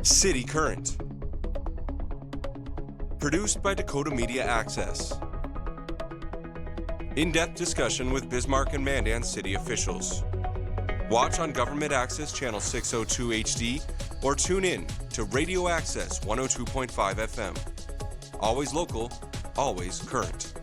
City Current. Produced by Dakota Media Access. In-depth discussion with Bismarck and Mandan City officials. Watch on Government Access Channel 602 HD or tune in to Radio Access 102.5 FM. Always local, always current.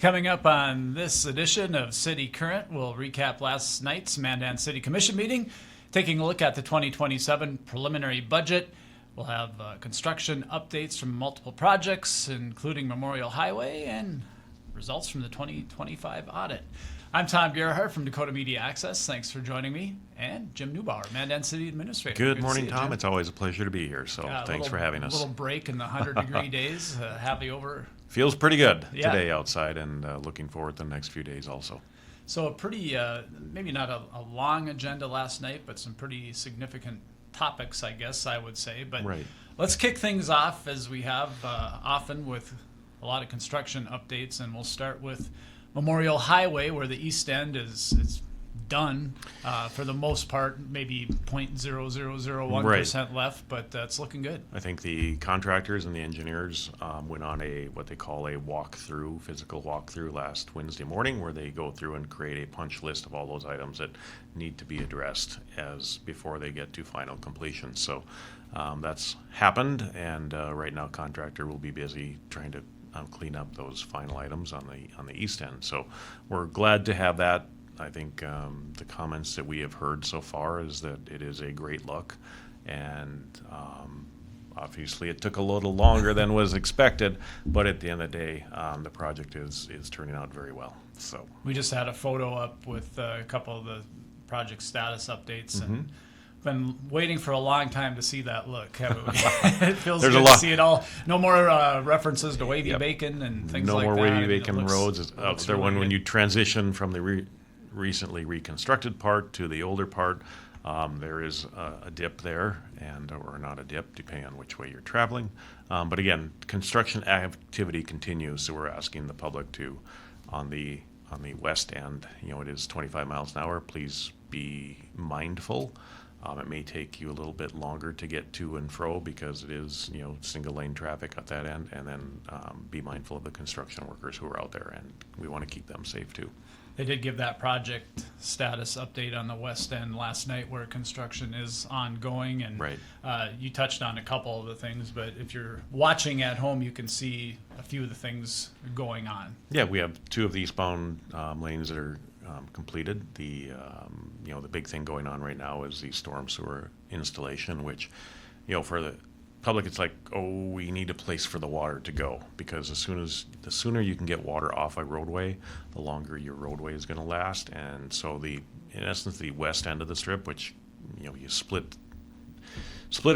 Coming up on this edition of City Current, we'll recap last night's Mandan City Commission meeting, taking a look at the 2027 preliminary budget. We'll have construction updates from multiple projects, including Memorial Highway, and results from the 2025 audit. I'm Tom Gerhardt from Dakota Media Access. Thanks for joining me. And Jim Neubauer, Mandan City Administrator. Good morning, Tom. It's always a pleasure to be here, so thanks for having us. A little break in the 100-degree days. Happy over. Feels pretty good today outside, and looking forward to the next few days also. So a pretty, maybe not a long agenda last night, but some pretty significant topics, I guess I would say. But Let's kick things off, as we have often, with a lot of construction updates, and we'll start with Memorial Highway, where the east end is done for the most part, maybe 0.0001% left, but it's looking good. I think the contractors and the engineers went on what they call a physical walkthrough last Wednesday morning, where they go through and create a punch list of all those items that need to be addressed before they get to final completion. So that's happened, and right now contractor will be busy trying to clean up those final items on the east end. So we're glad to have that. I think the comments that we have heard so far is that it is a great look, and obviously it took a little longer than was expected, but at the end of the day, the project is turning out very well. So we just had a photo up with a couple of the project status updates, and been waiting for a long time to see that look, haven't we? It feels good to see it all. No more references to wavy bacon and things like that. No more wavy bacon roads. It's out there when you transition from the recently reconstructed part to the older part. There is a dip there, or not a dip, depending on which way you're traveling. But again, construction activity continues, so we're asking the public to, on the west end, it is 25 miles an hour. Please be mindful. It may take you a little bit longer to get to and fro because it is, single lane traffic at that end, and then be mindful of the construction workers who are out there, and we want to keep them safe too. They did give that project status update on the west end last night, where construction is ongoing, and you touched on a couple of the things, but if you're watching at home, you can see a few of the things going on. Yeah, we have two of the eastbound lanes that are completed. The big thing going on right now is the storm sewer installation, which, for the public, it's like, we need a place for the water to go, because the sooner you can get water off a roadway, the longer your roadway is going to last. And so in essence, the west end of the strip, which you split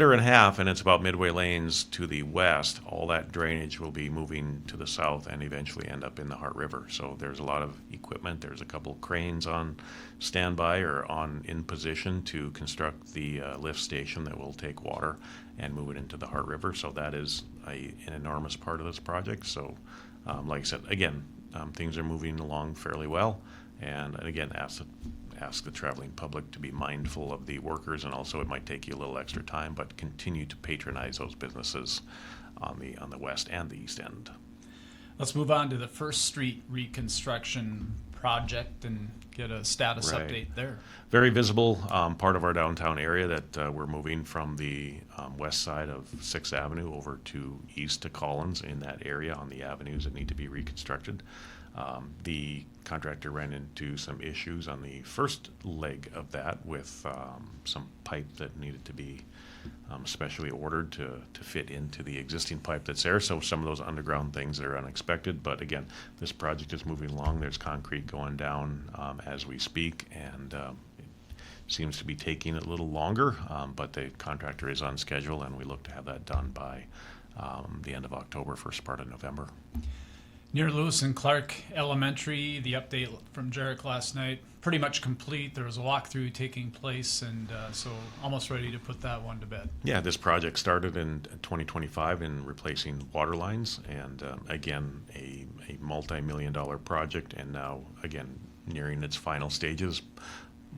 her in half, and it's about midway lanes to the west, all that drainage will be moving to the south and eventually end up in the Heart River. So there's a lot of equipment. There's a couple of cranes on standby or in position to construct the lift station that will take water and move it into the Heart River. So that is an enormous part of this project. So like I said, again, things are moving along fairly well, and again, ask the traveling public to be mindful of the workers, and also it might take you a little extra time, but continue to patronize those businesses on the west and the east end. Let's move on to the First Street reconstruction project and get a status update there. Very visible part of our downtown area that we're moving from the west side of 6th Avenue over to east to Collins, in that area on the avenues that need to be reconstructed. The contractor ran into some issues on the first leg of that with some pipe that needed to be specially ordered to fit into the existing pipe that's there. So some of those underground things are unexpected. But again, this project is moving along. There's concrete going down as we speak, and it seems to be taking a little longer. But the contractor is on schedule, and we look to have that done by the end of October, first part of November. Near Lewis and Clark Elementary, the update from Jarek last night, pretty much complete. There was a walkthrough taking place, and so almost ready to put that one to bed. Yeah, this project started in 2025 in replacing water lines, and again, a multi-million-dollar project, and now, again, nearing its final stages.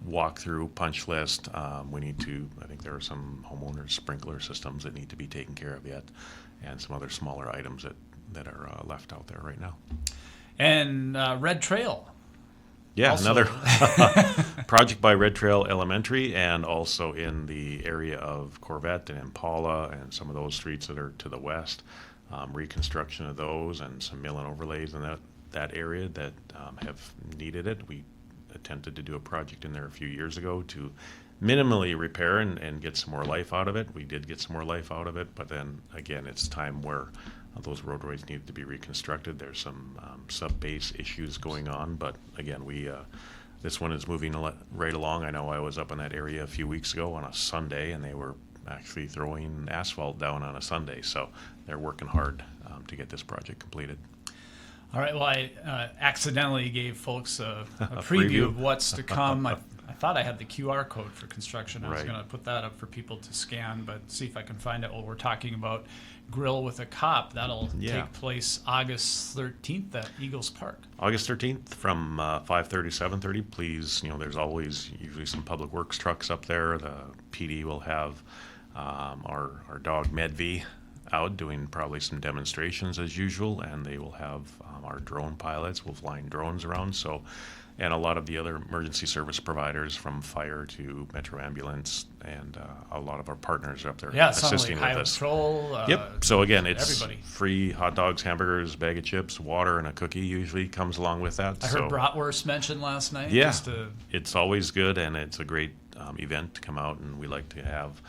walkthrough, punch list. We need to, I think there are some homeowner sprinkler systems that need to be taken care of yet, and some other smaller items that are left out there right now. And Red Trail. Yeah, Also- another project by Red Trail Elementary, and also in the area of Corvette and Impala and some of those streets that are to the west. Reconstruction of those and some mill and overlays in that area that have needed it. We attempted to do a project in there a few years ago to minimally repair and get some more life out of it. We did get some more life out of it, but then again, it's time where those roadways needed to be reconstructed. There's some sub-base issues going on, but again, this one is moving right along. I know I was up in that area a few weeks ago on a Sunday, and they were actually throwing asphalt down on a Sunday, so they're working hard to get this project completed. All right. Well, I accidentally gave folks a A preview preview? of what's to come. I thought I had the QR code for construction. I was Right. going to put that up for people to scan, but see if I can find it while we're talking about Grill with a Cop. That'll Yeah. take place August 13th at Eagles Park. August 13th from 5:30 to 7:30. Please, there's always usually some public works trucks up there. The PD will have our dog Medvi out doing probably some demonstrations as usual, and they will have our drone pilots will flying drones around. So, and a lot of the other emergency service providers, from fire to Metro Ambulance, and a lot of our partners are up there Yeah, some assisting like with Highway us. Patrol. Yep. So again, it's everybody. free hot dogs, hamburgers, bag of chips, water, and a cookie usually comes along with that. I heard bratwurst mentioned last night. Yeah, Just to, it's always good, and it's a great event to come out, and we like to have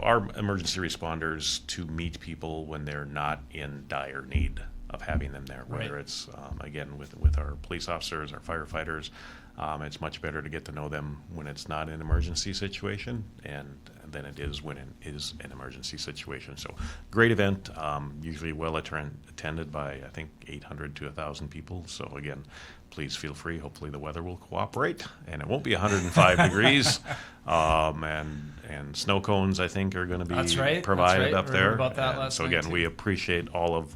our emergency responders to meet people when they're not in dire need of having them there, whether Right. it's again with our police officers, our firefighters. It's much better to get to know them when it's not an emergency situation than it is when it is an emergency situation. So great event, usually well attended by I think 800 to 1,000 people. So again, please feel free. Hopefully the weather will cooperate and it won't be 105 degrees. And snow cones I think are going to be That's right. provided up I there. heard about that And last so night, again, too. we appreciate all of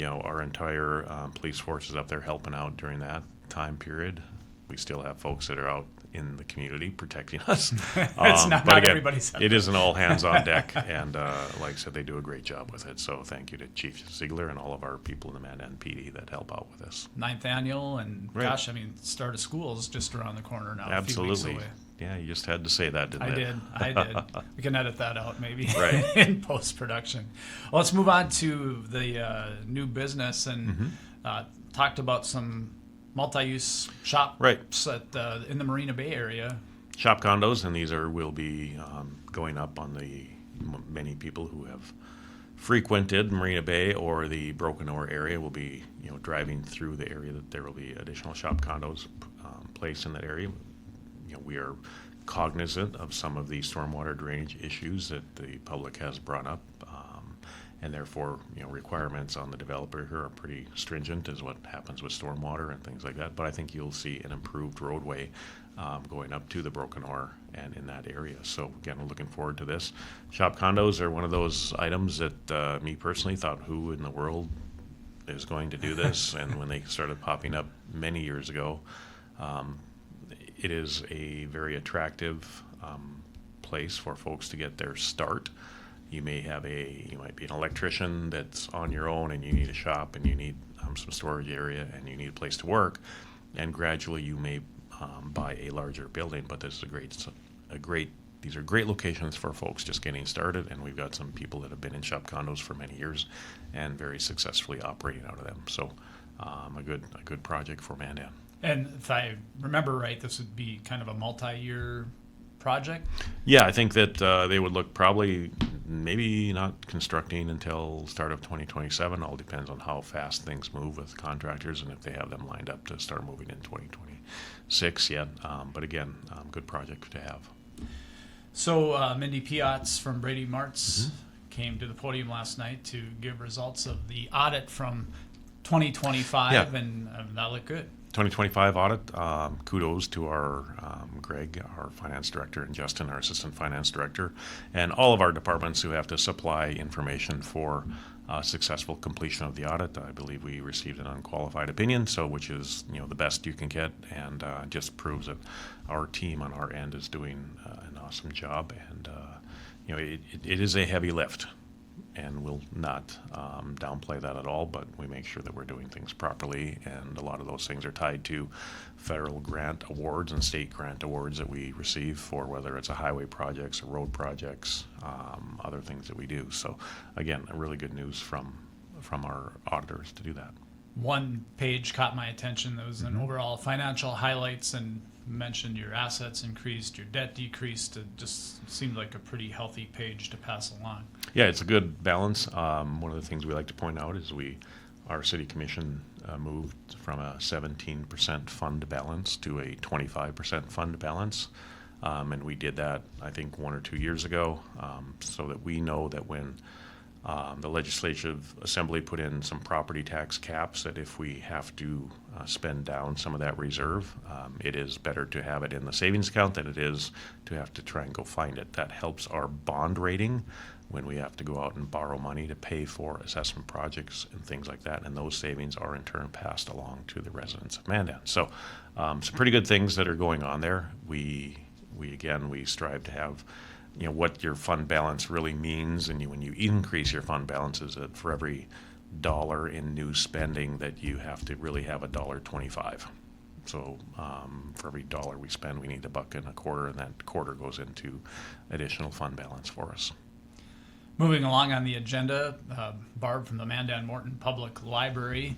our entire police forces up there helping out during that time period. We still have folks that are out in the community protecting us. It's not but again, everybody's up it there. isn't all hands on deck, and like I said, they do a great job with it. So thank you to Chief Ziegler and all of our people in the Mandan PD that help out with this. 9th annual, and Right. gosh, I mean, start of school is just around the corner now. Absolutely. A few weeks away. Yeah, you just had to say that, didn't I it? did. We can edit that out maybe Right. in post-production. Well, let's move on to the new business, and talked about some multi-use shops Right. at, in the Marina Bay area. Shop condos, and these will be going up on the many people who have frequented Marina Bay or the Broken Oar area will be driving through the area. That there will be additional shop condos placed in that area. We are cognizant of some of the stormwater drainage issues that the public has brought up, and therefore requirements on the developer here are pretty stringent as what happens with stormwater and things like that. But I think you'll see an improved roadway going up to the Broken Oar and in that area. So again, we're looking forward to this. Shop condos are one of those items that me personally thought, who in the world is going to do this? And when they started popping up many years ago, it is a very attractive place for folks to get their start. You might be an electrician that's on your own, and you need a shop, and you need some storage area, and you need a place to work, and gradually you may buy a larger building. But this is these are great locations for folks just getting started, and we've got some people that have been in shop condos for many years and very successfully operating out of them. So a good project for Mandan. And if I remember right, this would be kind of a multi-year project. Yeah, I think that they would look probably maybe not constructing until start of 2027. All depends on how fast things move with contractors and if they have them lined up to start moving in 2026 yet. But again, good project to have. So Mindy Piotz from Brady Martz came to the podium last night to give results of the audit from 2025, Yeah. and that looked good. 2025 audit, kudos to our Greg, our finance director, and Justin, our assistant finance director, and all of our departments who have to supply information for successful completion of the audit. I believe we received an unqualified opinion, so which is the best you can get, and just proves that our team on our end is doing an awesome job. And it is a heavy lift, and we'll not downplay that at all, but we make sure that we're doing things properly, and a lot of those things are tied to federal grant awards and state grant awards that we receive for whether it's a highway projects or road projects, other things that we do. So again, a really good news from our auditors to do that. One page caught my attention. That was an overall financial highlights, and mentioned your assets increased, your debt decreased. It just seemed like a pretty healthy page to pass along. Yeah, it's a good balance. One of the things we like to point out is our city commission moved from a 17% fund balance to a 25% fund balance. And we did that, I think, 1 or 2 years ago, so that we know that when the Legislative Assembly put in some property tax caps, that if we have to spend down some of that reserve, it is better to have it in the savings account than it is to have to try and go find it. That helps our bond rating when we have to go out and borrow money to pay for assessment projects and things like that, and those savings are in turn passed along to the residents of Mandan. So some pretty good things that are going on there. We strive to have what your fund balance really means, and when you increase your fund balance, is that for every dollar in new spending that you have to really have $1.25. So for every dollar we spend, we need $1.25, and that quarter goes into additional fund balance for us. Moving along on the agenda, Barb from the Mandan Morton Public Library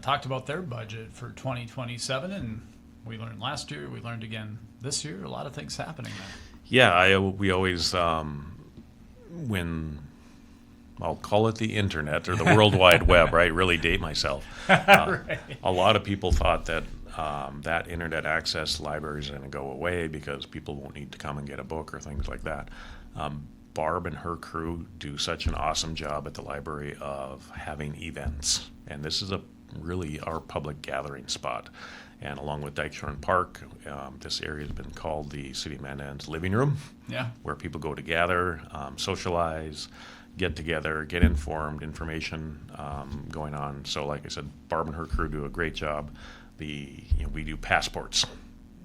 talked about their budget for 2027, and we learned last year, we learned again this year, a lot of things happening there. Yeah, we always, when I'll call it the internet or the World Wide Web, right? Really date myself. Right. A lot of people thought that that internet access libraries are going to go away because people won't need to come and get a book or things like that. Barb and her crew do such an awesome job at the library of having events, and this is really our public gathering spot. And along with Dykeshorn Park, this area has been called the City of Mandan's living room, where people go to gather, socialize, get together, get informed, information going on. So like I said, Barb and her crew do a great job. We do passports,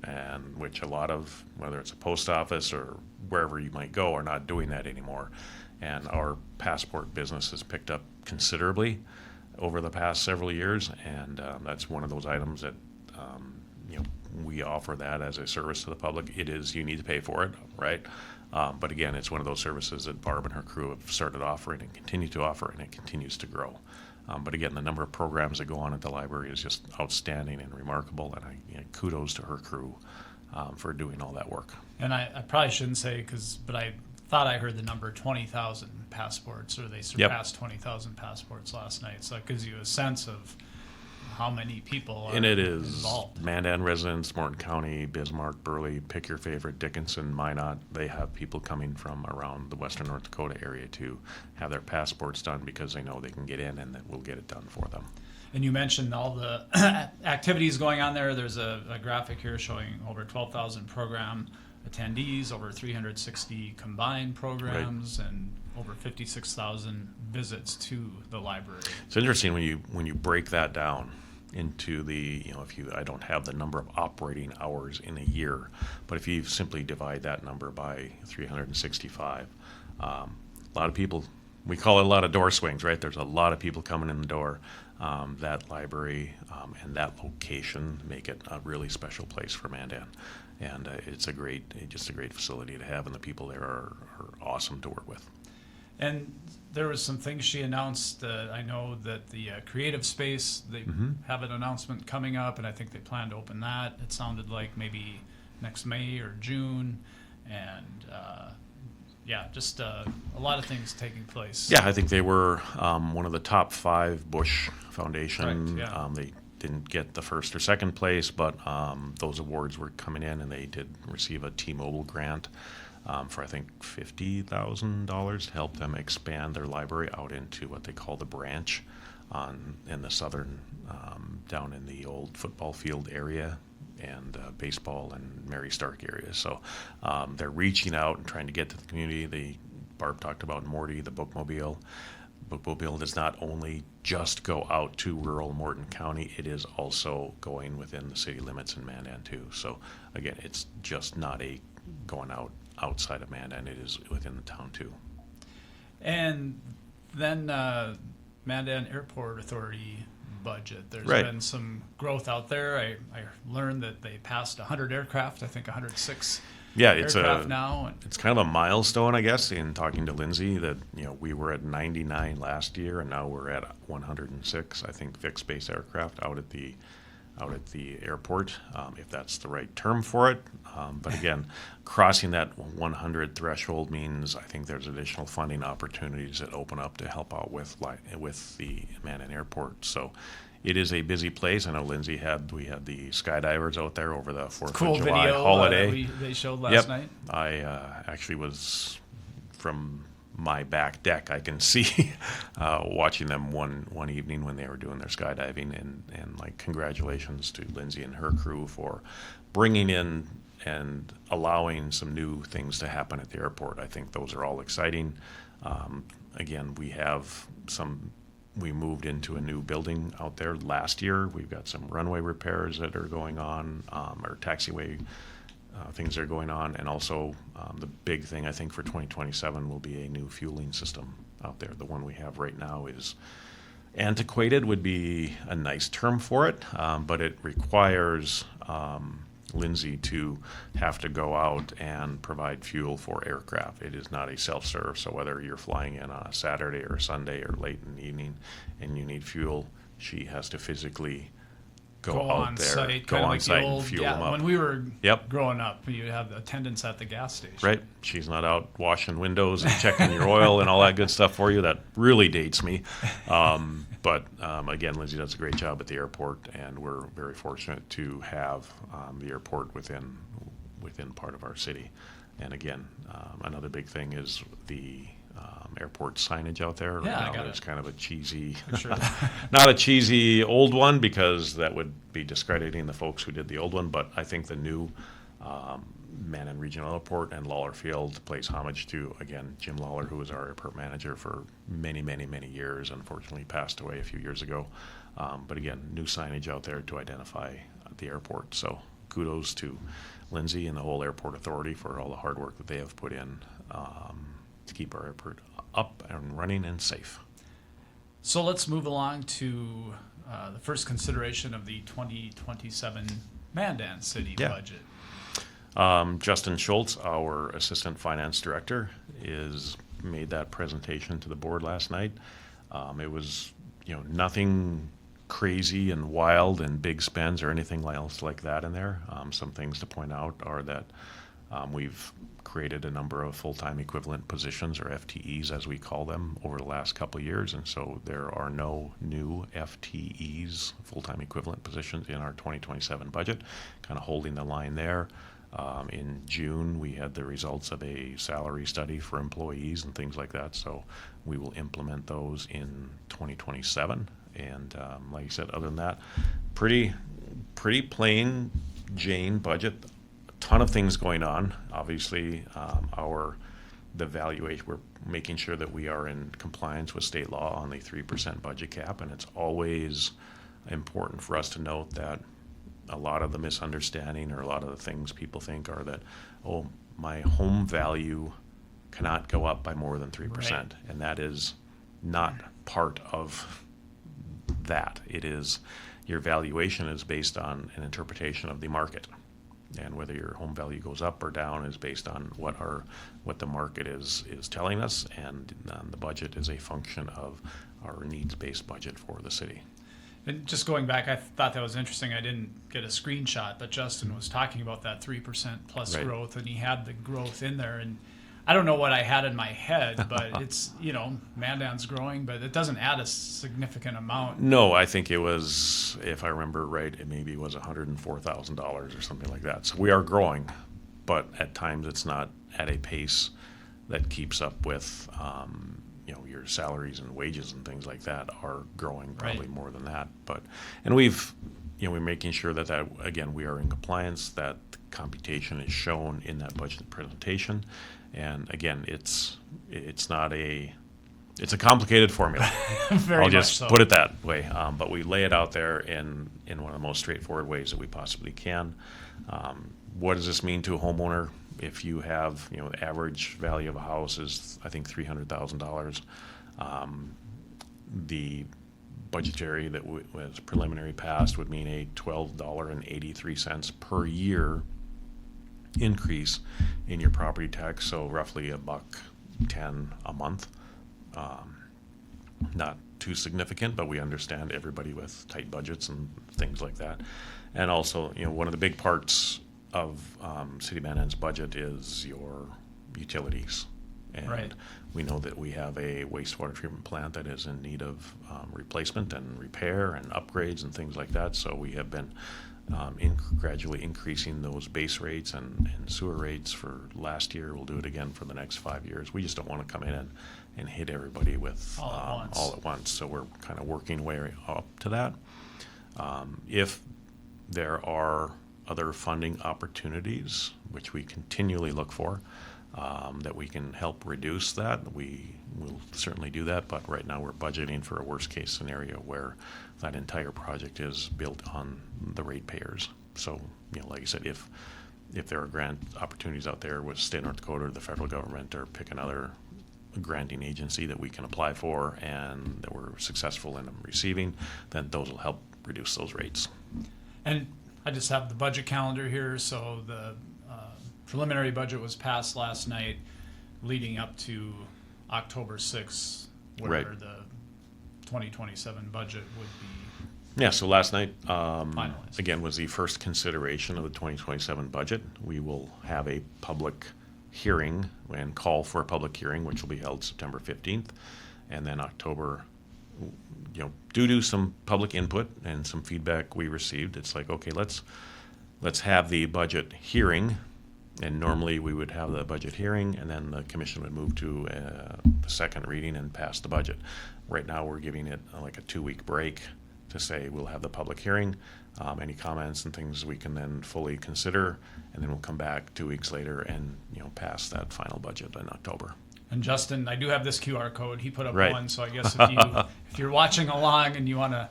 and which a lot of, whether it's a post office or wherever you might go, are not doing that anymore. And our passport business has picked up considerably over the past several years, and that's one of those items that we offer that as a service to the public. It is, you need to pay for it, right? But again, it's one of those services that Barb and her crew have started offering and continue to offer, and it continues to grow. But again, the number of programs that go on at the library is just outstanding and remarkable, and kudos to her crew for doing all that work. And I probably shouldn't say, but I thought I heard the number 20,000 passports, or they surpassed 20,000 passports last night. So it gives you a sense of how many people are and it is involved. Mandan residents, Morton County, Bismarck, Burley, pick your favorite, Dickinson, Minot. They have people coming from around the western North Dakota area to have their passports done because they know they can get in and that we'll get it done for them. And you mentioned all the activities going on there. There's a graphic here showing over 12,000 program attendees, over 360 combined programs, right, and over 56,000 visits to the library. It's interesting when you break that down into I don't have the number of operating hours in a year, but if you simply divide that number by 365, a lot of people, we call it a lot of door swings, right? There's a lot of people coming in the door. That library and that location make it a really special place for Mandan. And it's just a great facility to have, and the people there are awesome to work with. And there was some things she announced. I know that the creative space, they have an announcement coming up, and I think they plan to open that. It sounded like maybe next May or June, and just a lot of things taking place. Yeah, I think they were one of the top 5 Bush Foundation. Correct, yeah. They didn't get the first or second place, but those awards were coming in, and they did receive a T-Mobile grant for I think $50,000 to help them expand their library out into what they call the branch in the southern, down in the old football field area and baseball and Mary Stark area. So they're reaching out and trying to get to the community. Barb talked about Morty, the bookmobile. bookmobile does not only just go out to rural Morton County, it is also going within the city limits in Mandan too. So again, it's just not going outside of Mandan, it is within the town too. And then Mandan Airport Authority budget. There's Right. been some growth out there. I learned that they passed 100 aircraft, I think 106 Yeah, aircraft now. And it's kind of a milestone, I guess, in talking to Lindsay that, we were at 99 last year and now we're at 106, I think, fixed base aircraft out at the airport, if that's the right term for it. But again, crossing that 100 threshold means I think there's additional funding opportunities that open up to help out with the Mandan Airport. So it is a busy place. I know Lindsay we had the skydivers out there over the 4th cool of July video holiday. they showed last Yep. night. I actually was from my back deck. I can see watching them one evening when they were doing their skydiving, and like congratulations to Lindsay and her crew for bringing in and allowing some new things to happen at the airport. I think those are all exciting. Again, we moved into a new building out there last year. We've got some runway repairs that are going on, or taxiway things that are going on, and also the big thing I think for 2027 will be a new fueling system out there. The one we have right now is antiquated, would be a nice term for it, but it requires Lindsay to have to go out and provide fuel for aircraft. It is not a self-serve, so whether you're flying in on a Saturday or a Sunday or late in the evening and you need fuel, she has to physically go out on there, site, go kinda on like the site old, and fuel them up. When we were Yep. growing up, you have the attendants at the gas station. Right. She's not out washing windows and checking your oil and all that good stuff for you. That really dates me. But again, Lindsay does a great job at the airport, and we're very fortunate to have the airport within part of our city. And again, another big thing is the airport signage out there. Yeah, I Right now, got there's it. kind of a cheesy, Sure. not a cheesy old one, because that would be discrediting the folks who did the old one. But I think the new Mandan Regional Airport and Lawler Field pays homage to, again, Jim Lawler, who was our airport manager for many, many, many years. Unfortunately, passed away a few years ago. But again, new signage out there to identify the airport. So kudos to Lindsay and the whole airport authority for all the hard work that they have put in to keep our airport up and running and safe. So let's move along to the first consideration of the 2027 Mandan City Yeah. budget. Justin Schultz, our Assistant Finance Director, made that presentation to the board last night. It was, nothing crazy and wild and big spends or anything else like that in there. Some things to point out are that we've created a number of full-time equivalent positions, or FTEs as we call them, over the last couple of years, and so there are no new FTEs, full-time equivalent positions, in our 2027 budget, kind of holding the line there. In June, we had the results of a salary study for employees and things like that, so we will implement those in 2027. And like you said, other than that, pretty plain Jane budget. A ton of things going on. Obviously, the valuation, we're making sure that we are in compliance with state law on the 3% budget cap, and it's always important for us to note that a lot of the misunderstanding, or a lot of the things people think, are that, oh, my home value cannot go up by more than 3%. Right. And that is not part of that. It is, your valuation is based on an interpretation of the market. And whether your home value goes up or down is based on what the market is telling us, and the budget is a function of our needs-based budget for the city. And just going back, I thought that was interesting. I didn't get a screenshot, but Justin was talking about that 3% plus Right. growth, and he had the growth in there. And I don't know what I had in my head, but it's, Mandan's growing, but it doesn't add a significant amount. No, I think it was, if I remember right, it maybe was $104,000 or something like that. So we are growing, but at times it's not at a pace that keeps up with, your salaries and wages and things like that are growing probably Right. more than that. And we're making sure that again, we are in compliance, that the computation is shown in that budget presentation. And again, it's not a it's a complicated formula. Very I'll much just so. put it that way. But we lay it out there in one of the most straightforward ways that we possibly can. What does this mean to a homeowner? If you have, the average value of a house is, I think, $300,000. The budgetary that was preliminary passed would mean a $12.83 per year increase in your property tax, so roughly $1.10 a month. Not too significant, but we understand everybody with tight budgets and things like that. And also, one of the big parts of City of Mandan's budget is your utilities. And Right. we know that we have a wastewater treatment plant that is in need of replacement and repair and upgrades and things like that. So we have been gradually increasing those base rates and sewer rates for last year. We'll do it again for the next 5 years. We just don't want to come in and hit everybody with all at once. So we're kind of working way up to that. If there are other funding opportunities, which we continually look for, that we can help reduce that, we will certainly do that. But right now we're budgeting for a worst case scenario where that entire project is built on the ratepayers. So, like I said, if there are grant opportunities out there with state of North Dakota or the federal government, or pick another granting agency that we can apply for and that we're successful in receiving, then those will help reduce those rates. And I just have the budget calendar here. So the preliminary budget was passed last night, leading up to October 6th, where Right. the 2027 budget would be Yeah, so last night, finalized. again, was the first consideration of the 2027 budget. We will have a public hearing and call for a public hearing, which will be held September 15th. And then October, due to some public input and some feedback we received, it's like, okay, let's have the budget hearing. And normally we would have the budget hearing, and then the commission would move to the second reading and pass the budget. Right now, we're giving it like a 2-week break to say we'll have the public hearing. Any comments and things we can then fully consider, and then we'll come back 2 weeks later and pass that final budget in October. And Justin, I do have this QR code. He put up Right. one, so I guess if you're watching along and you want to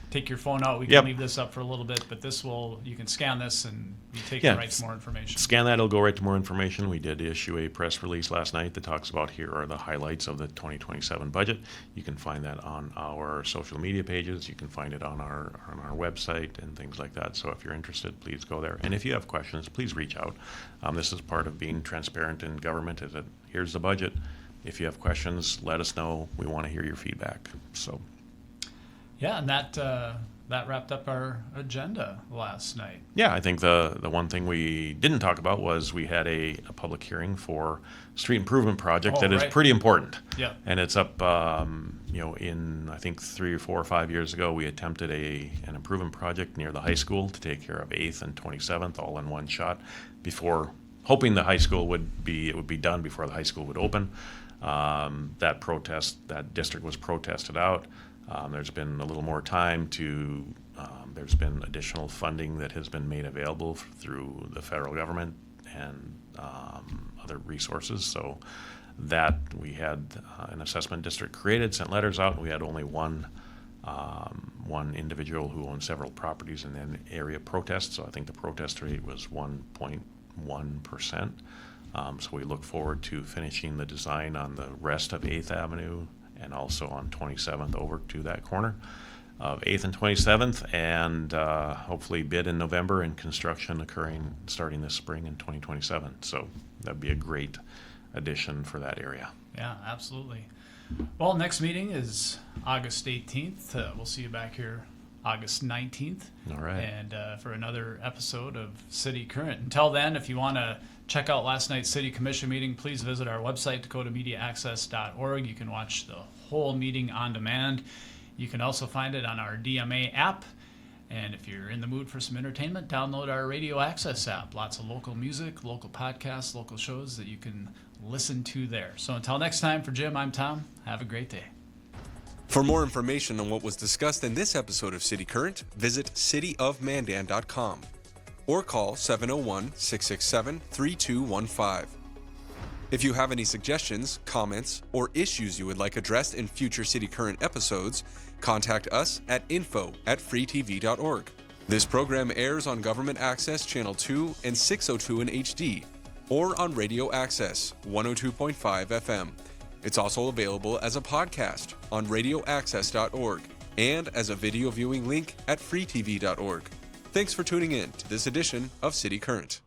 take your phone out, we can Yep. leave this up for a little bit. But you can scan this and you take Yeah. it right to more information. Scan that, it'll go right to more information. We did issue a press release last night that talks about here are the highlights of the 2027 budget. You can find that on our social media pages. You can find it on our website and things like that. So if you're interested, please go there. And if you have questions, please reach out. This is part of being transparent in government, is that here's the budget. If you have questions, let us know. We want to hear your feedback. So. Yeah, and that wrapped up our agenda last night. Yeah, I think the one thing we didn't talk about was we had a public hearing for street improvement project that is right. pretty important. Yeah. And it's up, in I think 3 or 4 or 5 years ago, we attempted an improvement project near the high school to take care of 8th and 27th all in one shot, before hoping the high school would be done before the high school would open. That district was protested out. There's been a little more time there's been additional funding that has been made available through the federal government and other resources. So that we had an assessment district created, sent letters out, and we had only one individual who owned several properties in the area protest. So I think the protest rate was 1.1%. So we look forward to finishing the design on the rest of 8th Avenue and also on 27th over to that corner of 8th and 27th, and hopefully bid in November and construction starting this spring in 2027. So that'd be a great addition for that area. Yeah, absolutely. Well, next meeting is August 18th. We'll see you back here August 19th. All right. And for another episode of City Current. Until then, if you want to check out last night's City Commission meeting, please visit our website, dakotamediaaccess.org. You can watch the whole meeting on demand. You can also find it on our DMA app. And if you're in the mood for some entertainment, download our Radio Access app. Lots of local music, local podcasts, local shows that you can listen to there. So until next time, for Jim, I'm Tom. Have a great day. For more information on what was discussed in this episode of City Current, visit cityofmandan.com or call 701-667-3215. If you have any suggestions, comments, or issues you would like addressed in future City Current episodes, contact us at info@freetv.org. This program airs on Government Access Channel 2 and 602 in HD, or on Radio Access 102.5 FM. It's also available as a podcast on radioaccess.org and as a video viewing link at freetv.org. Thanks for tuning in to this edition of City Current.